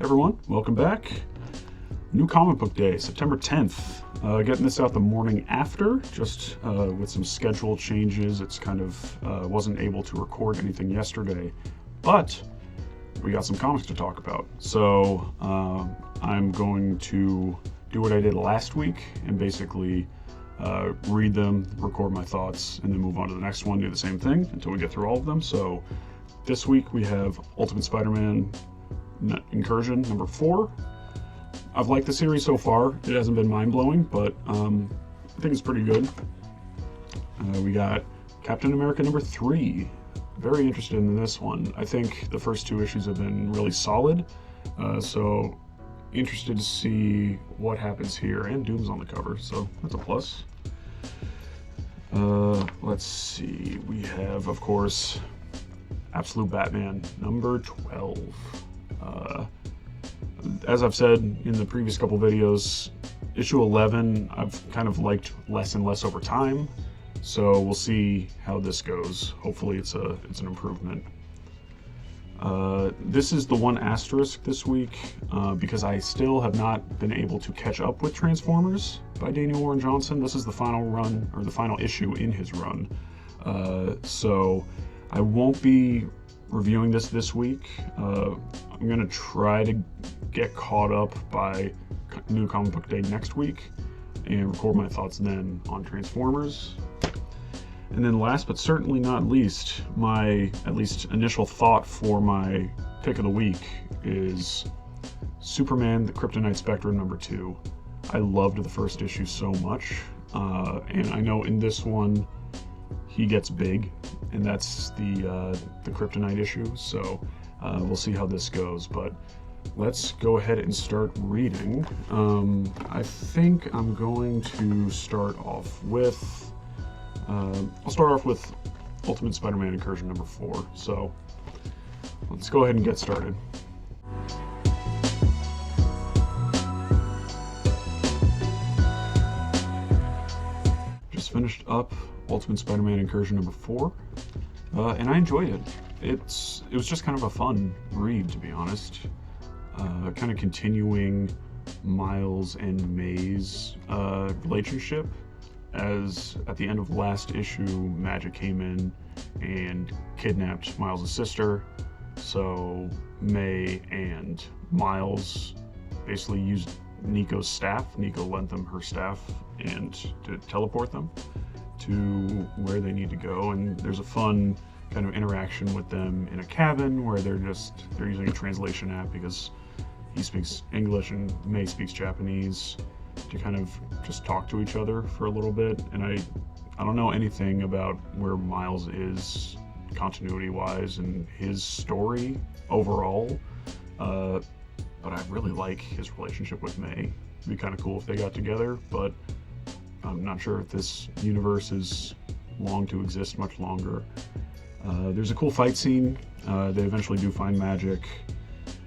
everyone, welcome back. New comic book day, September 10th. Getting this out the morning after, just with some schedule changes. It's kind of, wasn't able to record anything yesterday, but we got some comics to talk about. So I'm going to do what I did last week and basically read them, record my thoughts, and then move on to the next one, do the same thing until we get through all of them. So this week we have Ultimate Spider-Man Incursion number 4. I've liked the series so far. It hasn't been mind-blowing, but I think it's pretty good. We got Captain America number 3. Very interested in this one. I think the first 2 issues have been really solid, so interested to see what happens here. And Doom's on the cover, so that's a plus. Let's see. We have, of course, Absolute Batman number 12. As I've said in the previous couple videos, issue 11 I've kind of liked less and less over time, so we'll see how this goes. Hopefully it's an improvement. This is the one asterisk this week because I still have not been able to catch up with Transformers by Daniel Warren Johnson. This is the final run, or the final issue in his run, so I won't be reviewing this week. I'm gonna try to get caught up by New Comic Book Day next week and record my thoughts then on Transformers. And then last but certainly not least, my at least initial thought for my pick of the week is Superman the Kryptonite Spectre number 2. I loved the first issue so much, and I know in this one he gets big, and that's the Kryptonite issue, so we'll see how this goes. But let's go ahead and start reading. I think I'm going to start off with I'll start off with Ultimate Spider-Man Incursion number 4, so let's go ahead and get started. Just finished up Ultimate Spider-Man Incursion number 4, and I enjoyed it. It was just kind of a fun read, to be honest. Kind of continuing Miles and May's relationship, as at the end of the last issue, Magic came in and kidnapped Miles' sister. So May and Miles basically used Nico's staff. Nico lent them her staff and to teleport them to where they need to go. And there's a fun kind of interaction with them in a cabin where they're using a translation app because he speaks English and May speaks Japanese, to kind of just talk to each other for a little bit. And I don't know anything about where Miles is continuity wise and his story overall, but I really like his relationship with May. It'd be kind of cool if they got together, but I'm not sure if this universe is long to exist much longer. There's a cool fight scene. They eventually do find Magic,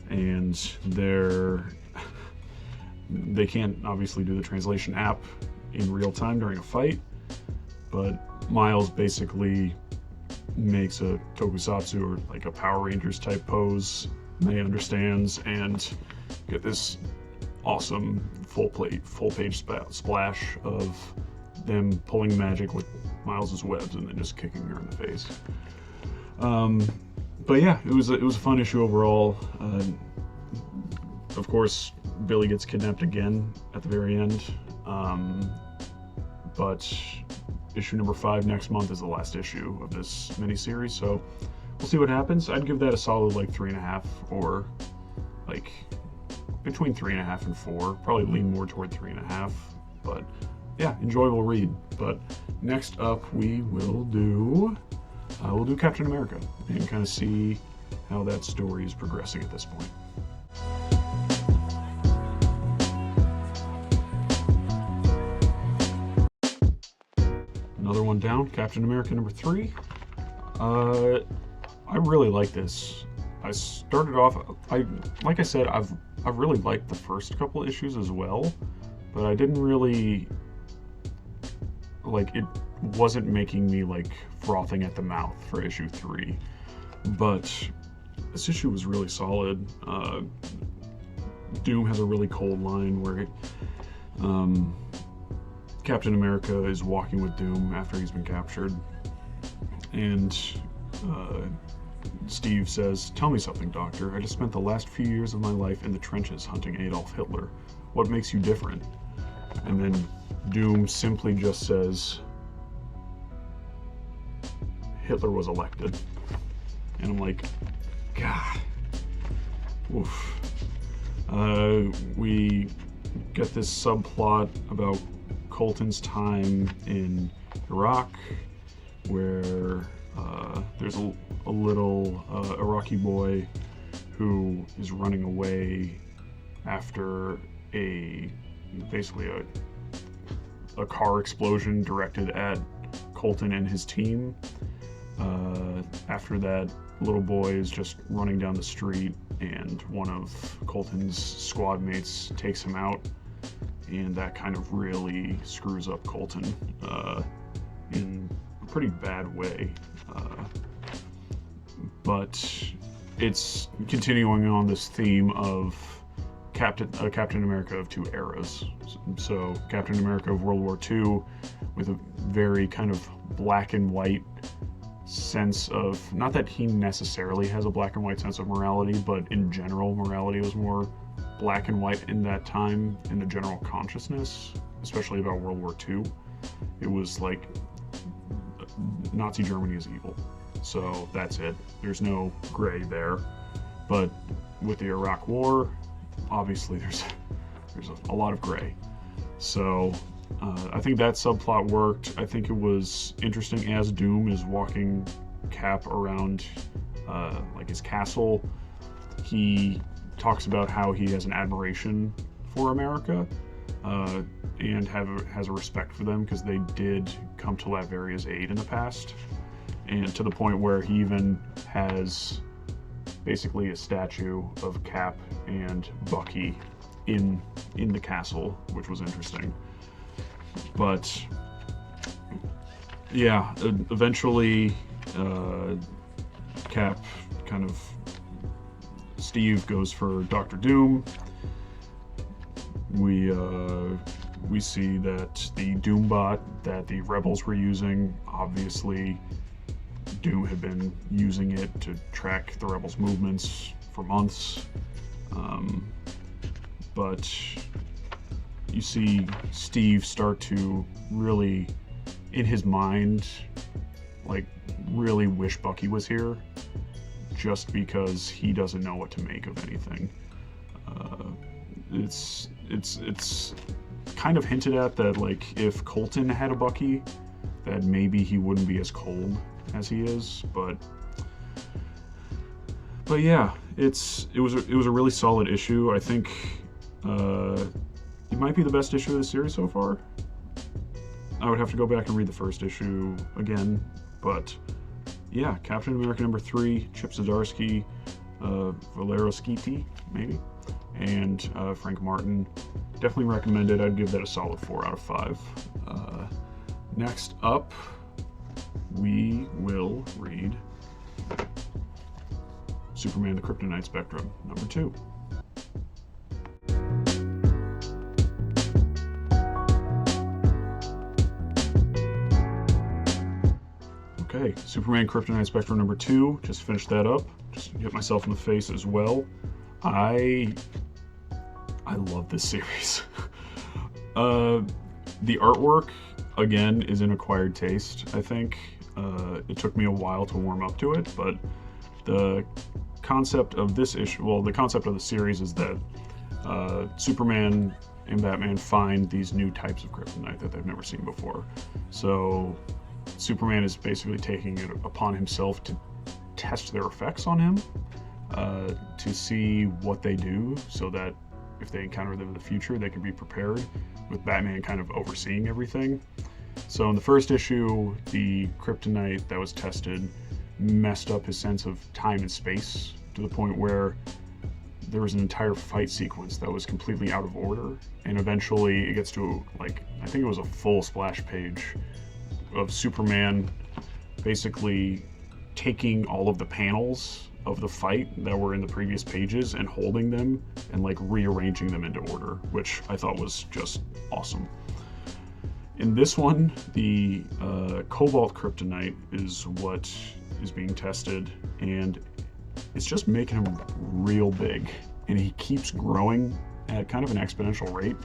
and they can't obviously do the translation app in real time during a fight, but Miles basically makes a tokusatsu, or like a Power Rangers type pose. May understands, and get this awesome full page splash of them pulling Magic with Miles's webs and then just kicking her in the face. But yeah, it was a fun issue overall. Of course, Billy gets kidnapped again at the very end, but issue number 5 next month is the last issue of this miniseries, so we'll see what happens. I'd give that a solid like 3.5, or like between 3.5 and 4. Probably lean more toward 3.5, but yeah, enjoyable read. But next up we will do we'll do Captain America and kind of see how that story is progressing at this point. Another one down, Captain America number 3. I really like this. I started off, like I said, I've really liked the first couple issues as well, but I didn't really like it. Wasn't making me like frothing at the mouth for issue 3, but this issue was really solid. Doom has a really cold line where Captain America is walking with Doom after he's been captured, and Steve says, "Tell me something, Doctor. I just spent the last few years of my life in the trenches hunting Adolf Hitler. What makes you different?" And then Doom simply just says, "Hitler was elected." And I'm like, God. Oof. We get this subplot about Colton's time in Iraq, where there's a little Iraqi boy who is running away after basically a car explosion directed at Colton and his team. After that, little boy is just running down the street, and one of Colton's squad mates takes him out, and that kind of really screws up Colton in a pretty bad way. But it's continuing on this theme of Captain America of two eras. So Captain America of World War II, with a very kind of black and white sense of, not that he necessarily has a black and white sense of morality, but in general, morality was more black and white in that time in the general consciousness, especially about World War II. It was like Nazi Germany is evil. So that's it. There's no gray there. But with the Iraq War, obviously there's a lot of gray. So I think that subplot worked. I think it was interesting as Doom is walking Cap around like his castle. He talks about how he has an admiration for America and has a respect for them because they did come to Latveria's aid in the past, and to the point where he even has basically a statue of Cap and Bucky in the castle, which was interesting. But yeah, eventually Cap kind of, Steve goes for Dr. Doom. We see that the Doombot that the rebels were using, obviously Doom had been using it to track the rebels' movements for months. But you see Steve start to really, in his mind, like really wish Bucky was here, just because he doesn't know what to make of anything. It's kind of hinted at that, like, if Colton had a Bucky, that maybe he wouldn't be as cold as he is. But yeah, it was a really solid issue. I think it might be the best issue of the series so far. I would have to go back and read the first issue again, but yeah, Captain America #3, Chip Zdarsky, Valerio Schiti, maybe, and Frank Martin. Definitely recommend it. I'd give that a solid 4 out of 5. Next up, we will read Superman: The Kryptonite Spectrum, #2. Okay, Superman Kryptonite Spectrum #2, just finished that up. Just hit myself in the face as well. I love this series. The artwork, again, is an acquired taste, I think. It took me a while to warm up to it, but the concept of this issue, well, the concept of the series is that Superman and Batman find these new types of kryptonite that they've never seen before. So Superman is basically taking it upon himself to test their effects on him, to see what they do, so that if they encounter them in the future, they can be prepared, with Batman kind of overseeing everything. So in the first issue, the kryptonite that was tested messed up his sense of time and space to the point where there was an entire fight sequence that was completely out of order, and eventually it gets to, like, I think it was a full splash page of Superman basically taking all of the panels of the fight that were in the previous pages and holding them and like rearranging them into order, which I thought was just awesome. In this one, the Cobalt Kryptonite is what is being tested, and it's just making him real big, and he keeps growing at kind of an exponential rate.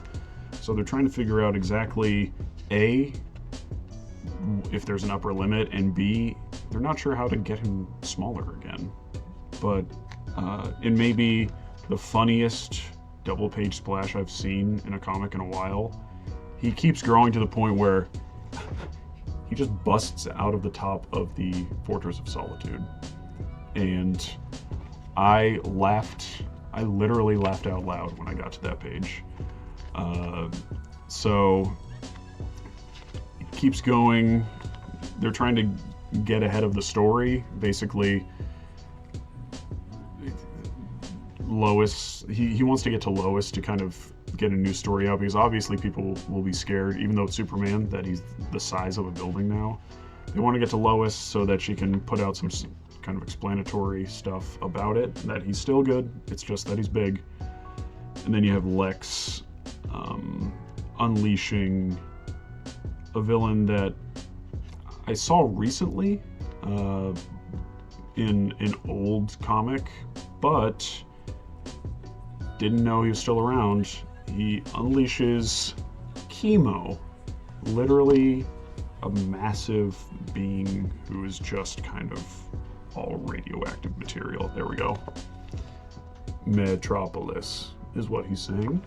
So they're trying to figure out exactly A, if there's an upper limit, and B, they're not sure how to get him smaller again. But it may be the funniest double page splash I've seen in a comic in a while. He keeps growing to the point where he just busts out of the top of the Fortress of Solitude. And I literally laughed out loud when I got to that page. So it keeps going. They're trying to get ahead of the story. Basically, Lois, he wants to get to Lois to kind of get a new story out, because obviously people will be scared, even though it's Superman, that he's the size of a building now. They want to get to Lois so that she can put out some kind of explanatory stuff about it, that he's still good, it's just that he's big. And then you have Lex unleashing a villain that I saw recently in an old comic, but didn't know he was still around. He unleashes Chemo, literally a massive being who is just kind of all radioactive material. There we go. Metropolis is what he's saying.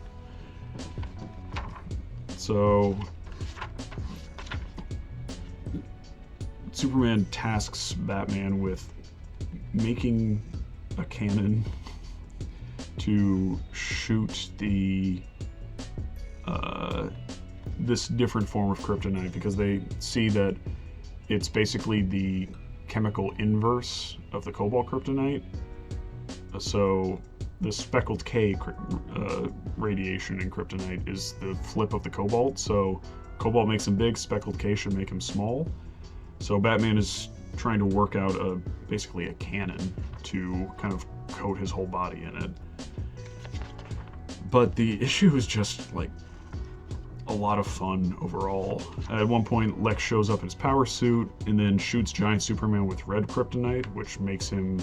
So Superman tasks Batman with making a cannon to shoot the this different form of kryptonite, because they see that it's basically the chemical inverse of the cobalt kryptonite. So the speckled K radiation in kryptonite is the flip of the cobalt. So cobalt makes him big, speckled K should make him small. So Batman is trying to work out basically a cannon to kind of coat his whole body in it. But the issue is just like a lot of fun overall. At one point, Lex shows up in his power suit and then shoots giant Superman with red kryptonite, which makes him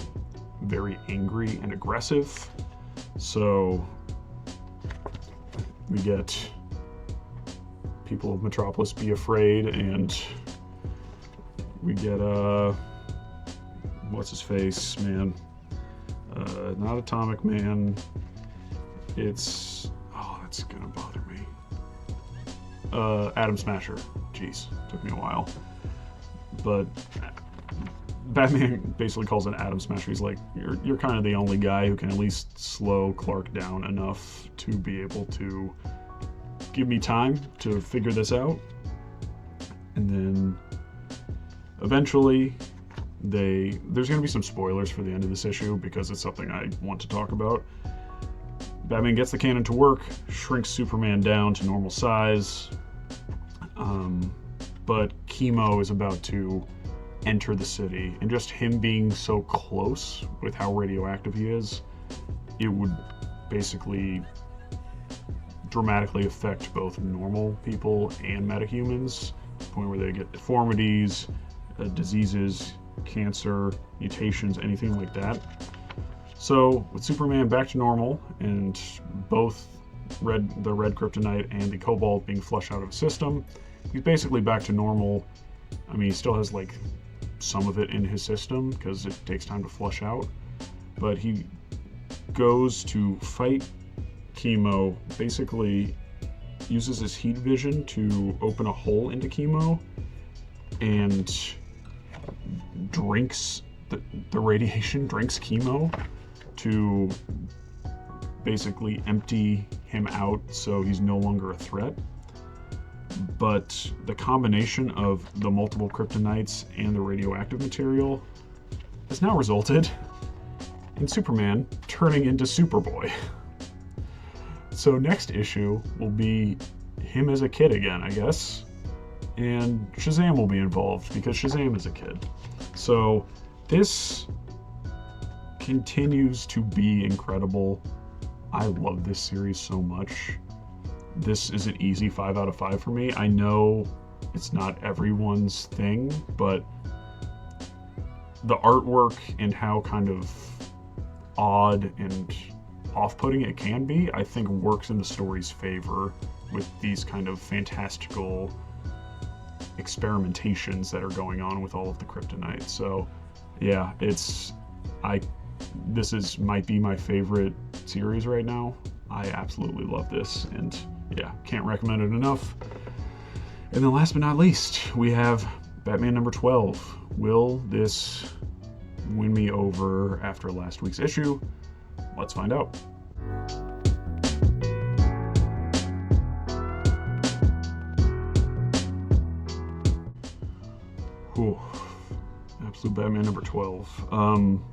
very angry and aggressive. So we get people of Metropolis be afraid, and we get what's his face, man? Not Atomic Man. It's that's gonna bother me. Atom Smasher. Jeez, took me a while. But Batman basically calls it Atom Smasher. He's like, you're kind of the only guy who can at least slow Clark down enough to be able to give me time to figure this out. And then eventually there's going to be some spoilers for the end of this issue, because it's something I want to talk about. Batman gets the cannon to work, shrinks Superman down to normal size, but Chemo is about to enter the city, and just him being so close with how radioactive he is, it would basically dramatically affect both normal people and metahumans, to the point where they get deformities, diseases, cancer, mutations, anything like that. So with Superman back to normal, and both the red kryptonite and the cobalt being flushed out of his system, he's basically back to normal. I mean, he still has like some of it in his system because it takes time to flush out, but he goes to fight Chemo, basically uses his heat vision to open a hole into Chemo and drinks the radiation, drinks Chemo to basically empty him out so he's no longer a threat. But the combination of the multiple kryptonites and the radioactive material has now resulted in Superman turning into Superboy. So next issue will be him as a kid again, I guess. And Shazam will be involved because Shazam is a kid. So this continues to be incredible. I love this series so much. This is an easy 5 out of 5 for me. I know it's not everyone's thing, but the artwork and how kind of odd and off-putting it can be, I think works in the story's favor with these kind of fantastical experimentations that are going on with all of the kryptonite. So yeah, might be my favorite series right now. I absolutely love this, and yeah, can't recommend it enough. And then last but not least, we have Batman number 12. Will this win me over after last week's issue? Let's find out. Whew. Absolute Batman number 12.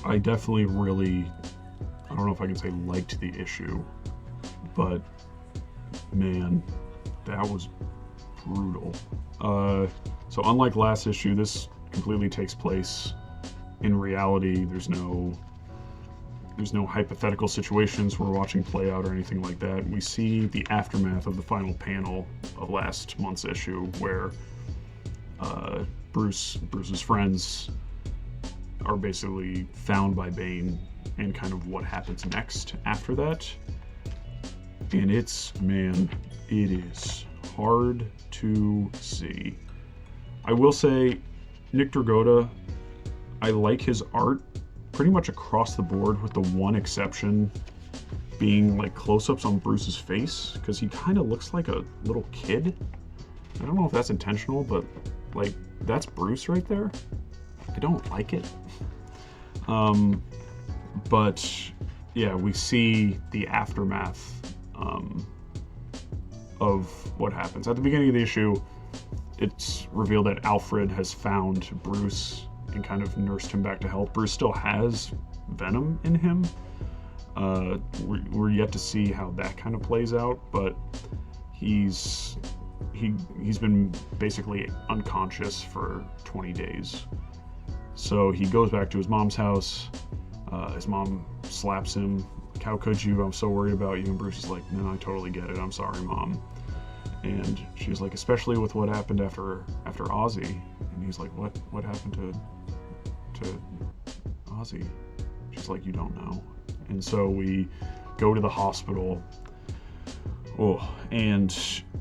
I definitely really, I don't know if I can say liked the issue, but man, that was brutal. So unlike last issue, this completely takes place in reality. There's no hypothetical situations we're watching play out or anything like that. We see the aftermath of the final panel of last month's issue where Bruce's friends are basically found by Bane, and kind of what happens next after that. And it is hard to see. I will say, Nick Dragotta, I like his art pretty much across the board, with the one exception being like close-ups on Bruce's face, because he kind of looks like a little kid. I don't know if that's intentional, but like, that's Bruce right there. I don't like it. But yeah, we see the aftermath of what happens. At the beginning of the issue, it's revealed that Alfred has found Bruce and kind of nursed him back to health. Bruce still has Venom in him. We're yet to see how that kind of plays out, but he's been basically unconscious for 20 days. So he goes back to his mom's house. His mom slaps him. Like, how could you? I'm so worried about you. And Bruce is like, no, I totally get it. I'm sorry, Mom. And she's like, especially with what happened after Ozzy. And he's like, what happened to Ozzy? She's like, you don't know. And so we go to the hospital and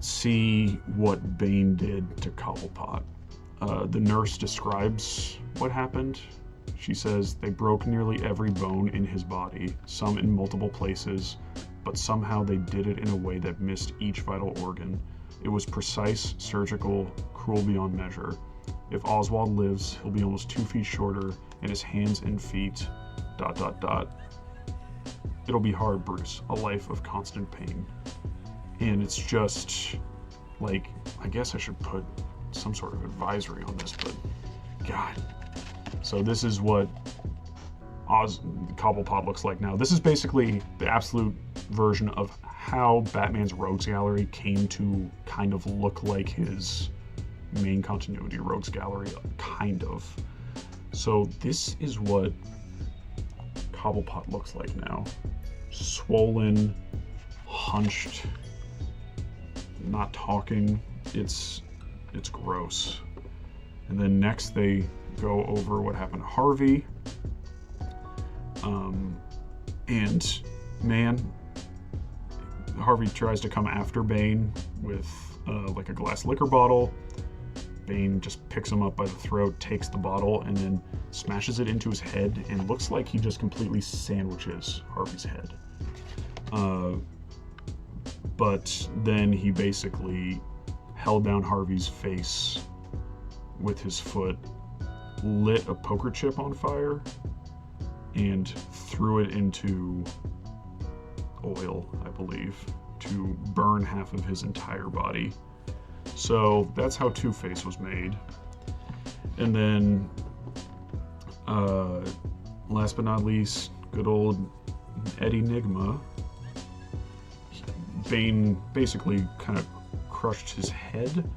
see what Bane did to Cobblepot. The nurse describes what happened. She says they broke nearly every bone in his body, some in multiple places, but somehow they did it in a way that missed each vital organ. It was precise, surgical, cruel beyond measure. If Oswald lives, he'll be almost 2 feet shorter, and his hands and feet... ... It'll be hard, Bruce. A life of constant pain. And it's just, like, I guess I should put some sort of advisory on this, but God. So this is what Cobblepot looks like now. This is basically the absolute version of how Batman's Rogues Gallery came to kind of look like his main continuity Rogues Gallery, kind of. So this is what Cobblepot looks like now. Swollen, hunched, not talking. It's gross. And then next they go over what happened to Harvey. And man, Harvey tries to come after Bane with like a glass liquor bottle. Bane just picks him up by the throat, takes the bottle, and then smashes it into his head, and looks like he just completely sandwiches Harvey's head. But then he basically held down Harvey's face with his foot, lit a poker chip on fire, and threw it into oil, I believe, to burn half of his entire body. So that's how Two-Face was made. And then, last but not least, good old Eddie Nigma. Bane basically kind of crushed his head,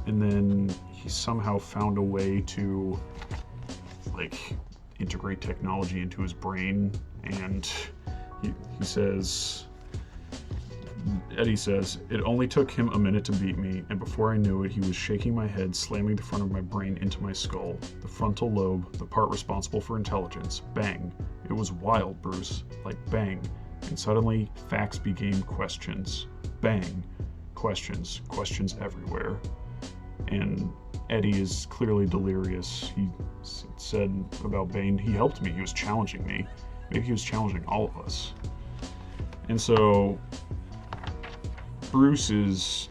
and then he somehow found a way to, like, integrate technology into his brain. And he says, Eddie says, "It only took him a minute to beat me, and before I knew it, he was shaking my head, slamming the front of my brain into my skull. The frontal lobe, the part responsible for intelligence. Bang. It was wild, Bruce. Like bang. And suddenly, facts became questions. Bang. Questions. Questions everywhere." And Eddie is clearly delirious. He said about Bane, "He helped me. He was challenging me. Maybe he was challenging all of us." And so Bruce is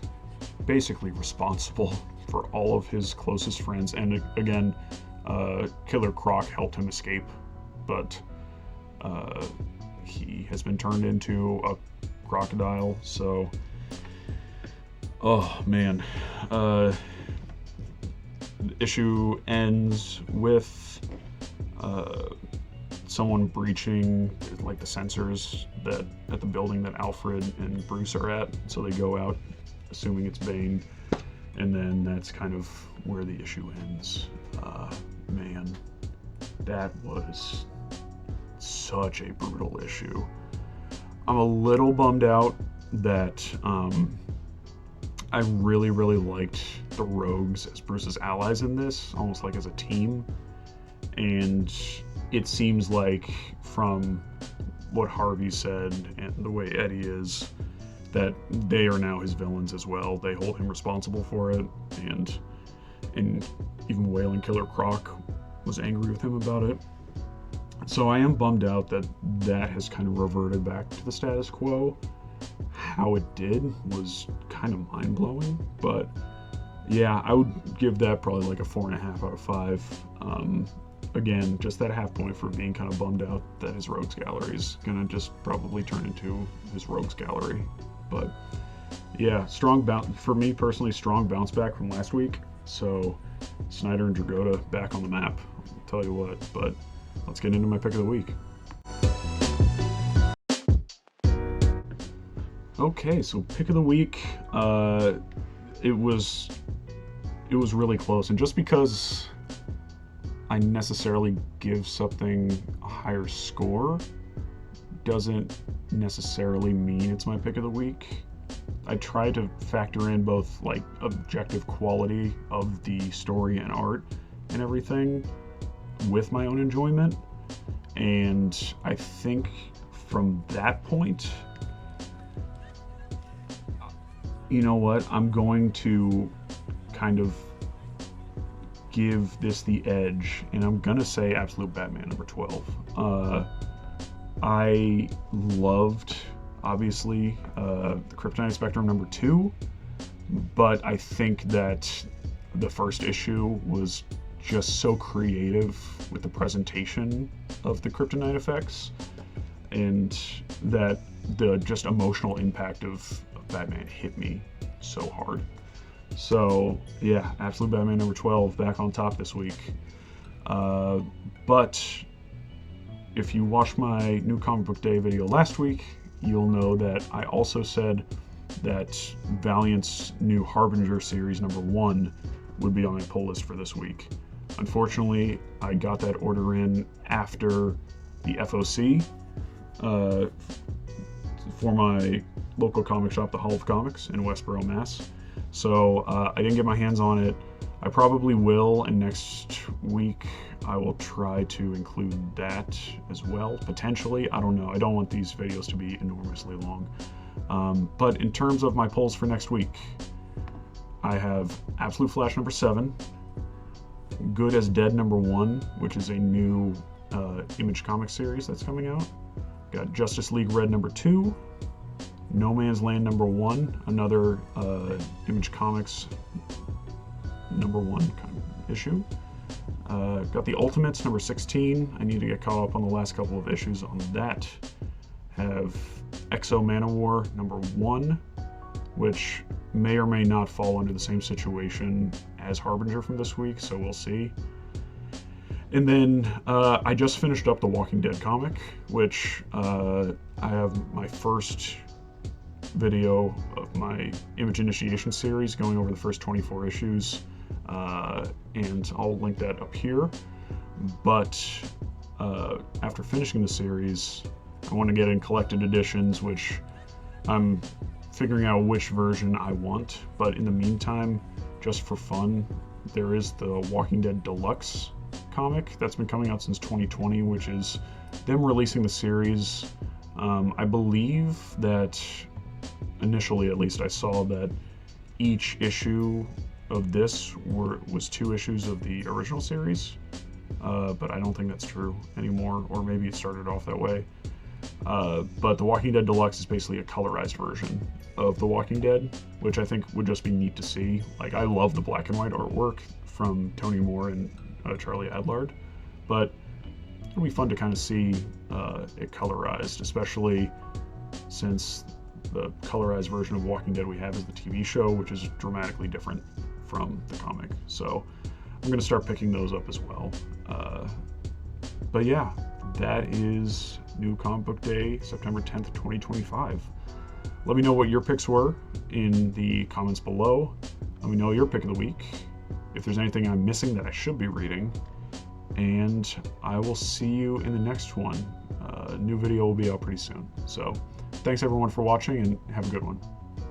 basically responsible for all of his closest friends. And again, Killer Croc helped him escape, but he has been turned into a crocodile. So, oh man. The issue ends with someone breaching like the sensors that at the building that Alfred and Bruce are at. So they go out, assuming it's Bane, and then that's kind of where the issue ends. Man, that was such a brutal issue. I'm a little bummed out that I really liked the Rogues as Bruce's allies in this, almost like as a team. And it seems like from what Harvey said and the way Eddie is, that they are now his villains as well. They hold him responsible for it, and even Wailing Killer Croc was angry with him about it. So I am bummed out that that has kind of reverted back to the status quo. How it did was kind of mind-blowing, but yeah, I would give that probably like a 4.5 out of 5. Again, just that half point for being kind of bummed out that his Rogues Gallery is gonna just probably turn into his Rogues Gallery. But yeah, strong bounce for me personally. Strong bounce back from last week. So Snyder and Dragotta back on the map. I'll tell you what. But let's get into my pick of the week. Okay, so pick of the week. It was really close, and just because I necessarily give something a higher score doesn't necessarily mean it's my pick of the week. I try to factor in both like objective quality of the story and art and everything with my own enjoyment. And I think from that point, you know what, I'm going to kind of give this the edge, and I'm gonna say Absolute Batman number 12. I loved, obviously, the Kryptonite Spectrum number 2, but I think that the first issue was just so creative with the presentation of the kryptonite effects, and that the just emotional impact of Batman hit me so hard. So yeah, Absolute Batman number 12 back on top this week. But if you watched my new comic book day video last week, you'll know that I also said that Valiant's new Harbinger series number 1 would be on my pull list for this week. Unfortunately, I got that order in after the FOC for my local comic shop, the Hall of Comics in Westborough, Mass. So I didn't get my hands on it. I probably will, and next week I will try to include that as well, potentially. I don't know. I don't want these videos to be enormously long. But in terms of my polls for next week, I have Absolute Flash number 7, Good as Dead number 1, which is a new Image Comics series that's coming out. Got Justice League Red number 2, No Man's Land number 1, another Image Comics number 1 kind of issue. Got the Ultimates number 16. I need to get caught up on the last couple of issues on that. Have Exo Manowar number 1, which may or may not fall under the same situation as Harbinger from this week, so we'll see. And then I just finished up the Walking Dead comic, which I have my first video of my Image Initiation series going over the first 24 issues, and I'll link that up here. But after finishing the series, I want to get in collected editions, which I'm figuring out which version I want. But in the meantime, just for fun, there is the Walking Dead Deluxe comic that's been coming out since 2020, which is them releasing the series. I believe that initially, at least, I saw that each issue of this was 2 issues of the original series, but I don't think that's true anymore, or maybe it started off that way. But The Walking Dead Deluxe is basically a colorized version of The Walking Dead, which I think would just be neat to see. Like, I love the black and white artwork from Tony Moore and Charlie Adlard, but it'll be fun to kind of see it colorized, especially since the colorized version of Walking Dead we have is the TV show, which is dramatically different from the comic. So I'm going to start picking those up as well. But yeah, that is New Comic Book Day, September 10th, 2025. Let me know what your picks were in the comments below. Let me know your pick of the week, if there's anything I'm missing that I should be reading, and I will see you in the next one. New video will be out pretty soon. So thanks everyone for watching, and have a good one.